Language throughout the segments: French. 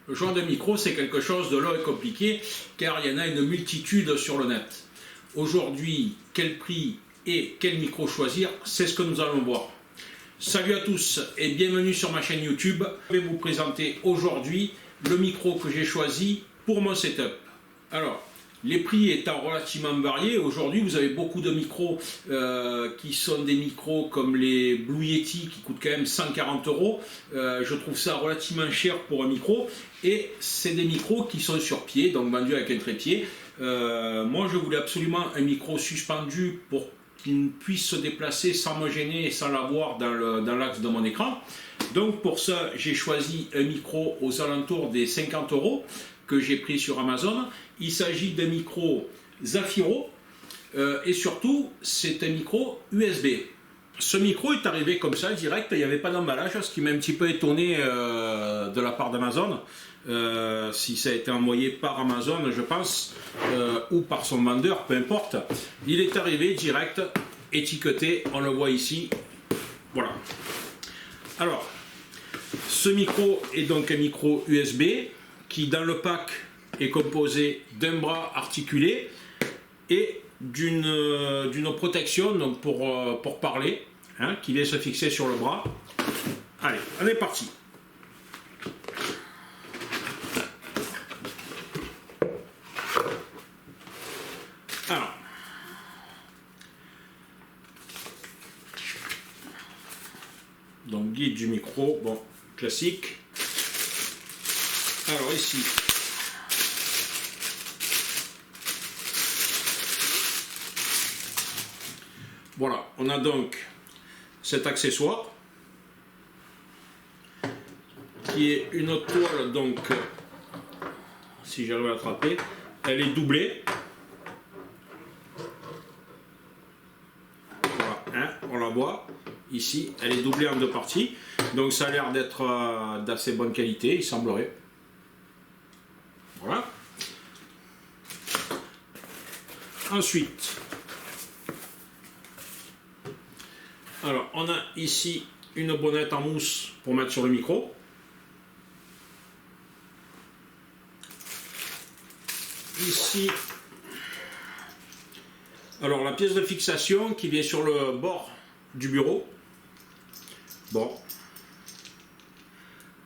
Le choix de micro, c'est quelque chose de long et compliqué, car il y en a une multitude sur le net. Aujourd'hui, quel prix et quel micro choisir, c'est ce que nous allons voir. Salut à tous et bienvenue sur ma chaîne YouTube. Je vais vous présenter aujourd'hui le micro que j'ai choisi pour mon setup. Alors, les prix étant relativement variés, aujourd'hui vous avez beaucoup de micros qui sont des micros comme les Blue Yeti qui coûtent quand même 140 €. Je trouve ça relativement cher pour un micro et c'est des micros qui sont sur pied, donc vendus avec un trépied. Moi je voulais absolument un micro suspendu pour qu'il puisse se déplacer sans me gêner et sans l'avoir dans l'axe de mon écran. Donc pour ça j'ai choisi un micro aux alentours des 50 € que j'ai pris sur Amazon. Il s'agit d'un micro Zafiro et surtout c'est un micro USB. Ce micro est arrivé comme ça direct, il n'y avait pas d'emballage, ce qui m'a un petit peu étonné de la part d'Amazon. Si ça a été envoyé par Amazon, je pense, ou par son vendeur, peu importe. Il est arrivé direct, étiqueté, on le voit ici. Voilà. Alors, ce micro est donc un micro USB qui, dans le pack, est composé d'un bras articulé et d'une protection donc pour parler, hein, qui vient se fixer sur le bras. Allez, on est parti. Alors, donc guide du micro, bon, classique. Alors ici, voilà, on a donc cet accessoire qui est une toile, donc si j'arrive à l'attraper, elle est doublée. Voilà, hein, on la voit ici, elle est doublée en deux parties, donc ça a l'air d'être d'assez bonne qualité, il semblerait. Voilà. Ensuite, alors on a ici une bonnette en mousse pour mettre sur le micro. Ici, alors la pièce de fixation qui vient sur le bord du bureau. Bon,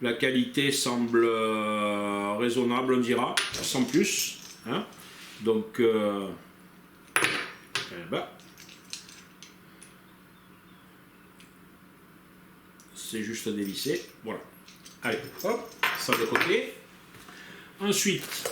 la qualité semble raisonnable, on dira, sans plus. Hein. Donc, c'est juste à dévisser. Voilà. Allez, hop, ça de côté. Ensuite,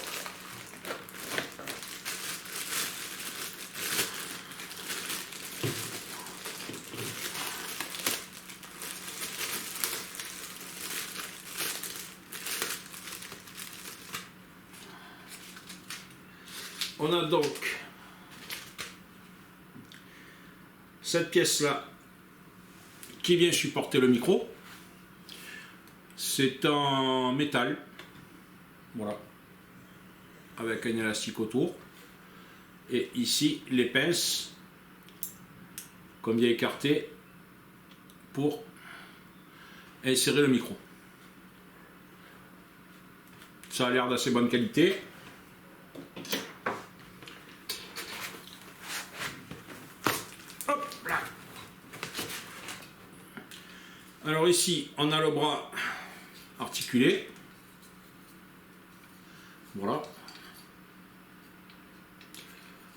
on a donc cette pièce-là qui vient supporter le micro. C'est en métal, voilà, avec un élastique autour. Et ici, les pinces, comme bien écartées, pour insérer le micro. Ça a l'air d'assez bonne qualité. Alors ici, on a le bras articulé. Voilà.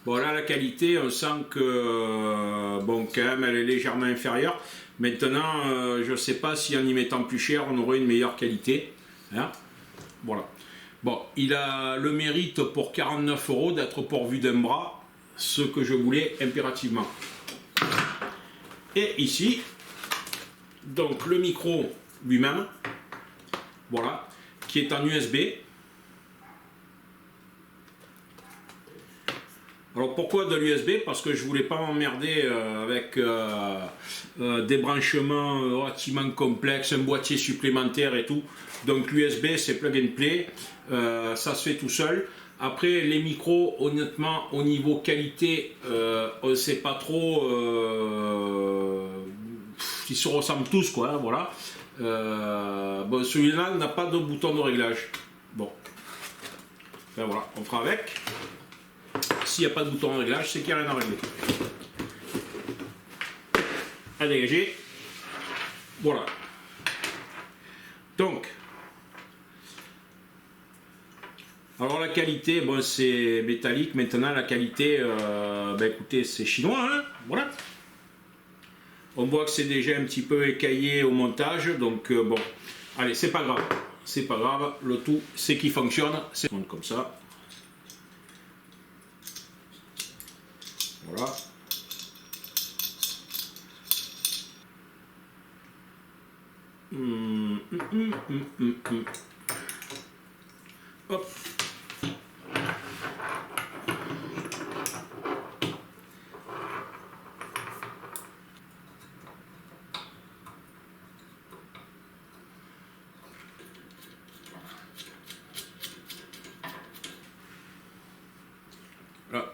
Bon, là, la qualité, on sent que, bon, quand même, elle est légèrement inférieure. Maintenant, je ne sais pas si en y mettant plus cher, on aurait une meilleure qualité. Hein, voilà. Bon, il a le mérite pour 49 € d'être pourvu d'un bras, ce que je voulais impérativement. Et ici, donc le micro lui-même, voilà, qui est en USB. Alors pourquoi de l'USB? Parce que je voulais pas m'emmerder avec des branchements relativement complexes, un boîtier supplémentaire et tout. Donc l'USB c'est plug and play, ça se fait tout seul. Après les micros, honnêtement au niveau qualité, on ne sait pas trop, ils se ressemblent tous quoi, hein, voilà. Bon, celui-là n'a pas de bouton de réglage. Bon. Ben voilà, on fera avec. S'il n'y a pas de bouton de réglage, c'est qu'il n'y a rien à régler. À dégager. Voilà. Donc, alors la qualité, bon, c'est métallique. Maintenant, la qualité, ben écoutez, c'est chinois, hein, voilà. On voit que c'est déjà un petit peu écaillé au montage, donc bon, allez, c'est pas grave. C'est pas grave, le tout, c'est qu'il fonctionne. C'est comme ça. Voilà. Hop. Là.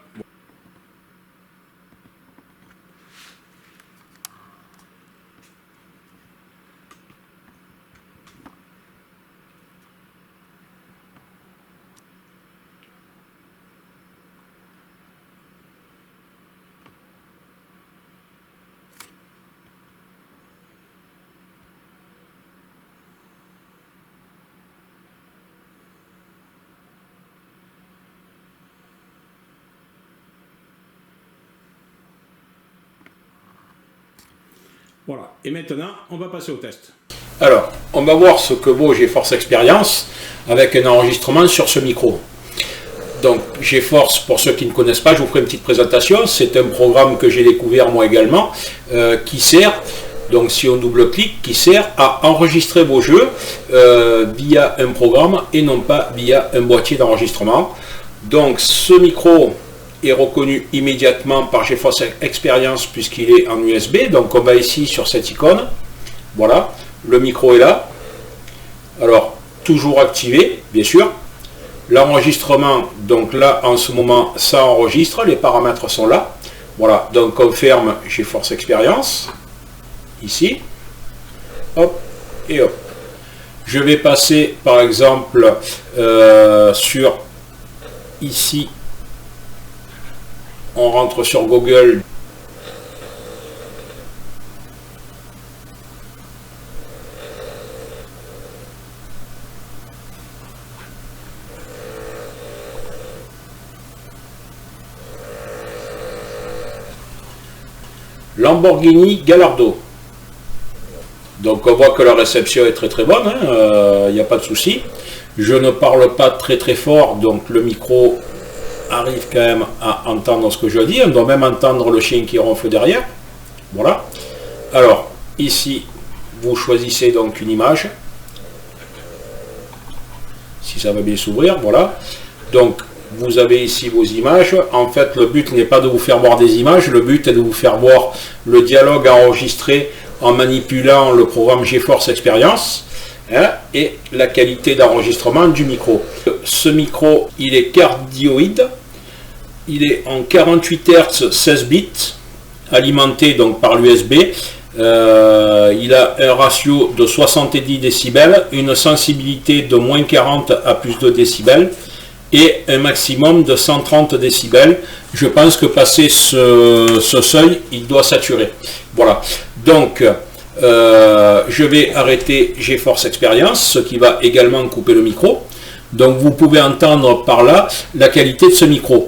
Voilà, et maintenant, on va passer au test. Alors, on va voir ce que vaut GeForce Experience avec un enregistrement sur ce micro. Donc, GeForce, pour ceux qui ne connaissent pas, je vous ferai une petite présentation. C'est un programme que j'ai découvert moi également, qui sert, donc si on double-clique, qui sert à enregistrer vos jeux via un programme et non pas via un boîtier d'enregistrement. Donc, ce micro est reconnu immédiatement par GeForce Experience puisqu'il est en USB. Donc on va ici sur cette icône, voilà, le micro est là, alors toujours activé bien sûr, l'enregistrement, donc là en ce moment ça enregistre, les paramètres sont là, voilà, donc on ferme GeForce Experience, ici, hop, et hop, je vais passer par exemple sur ici. On rentre sur Google. Lamborghini Gallardo. Donc on voit que la réception est très bonne, il n'y a pas de souci. Je ne parle pas très fort, donc le micro arrive quand même à entendre ce que je dis. On doit même entendre le chien qui ronfle derrière. Voilà. Alors, ici, vous choisissez donc une image. Si ça va bien s'ouvrir, voilà. Donc, vous avez ici vos images. En fait, le but n'est pas de vous faire voir des images. Le but est de vous faire voir le dialogue enregistré en manipulant le programme GeForce Experience. Et la qualité d'enregistrement du micro. Ce micro, il est cardioïde, il est en 48 Hz 16 bits, alimenté donc par l'USB. Il a un ratio de 70 décibels, une sensibilité de moins 40 à plus de décibels et un maximum de 130 décibels. Je pense que passé ce seuil, il doit saturer. Voilà. Donc, je vais arrêter GeForce Experience, ce qui va également couper le micro. Donc vous pouvez entendre par là la qualité de ce micro.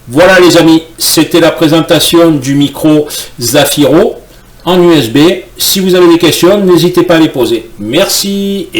Voilà les amis, c'était la présentation du micro Zafiro en USB. Si vous avez des questions, n'hésitez pas à les poser. Merci.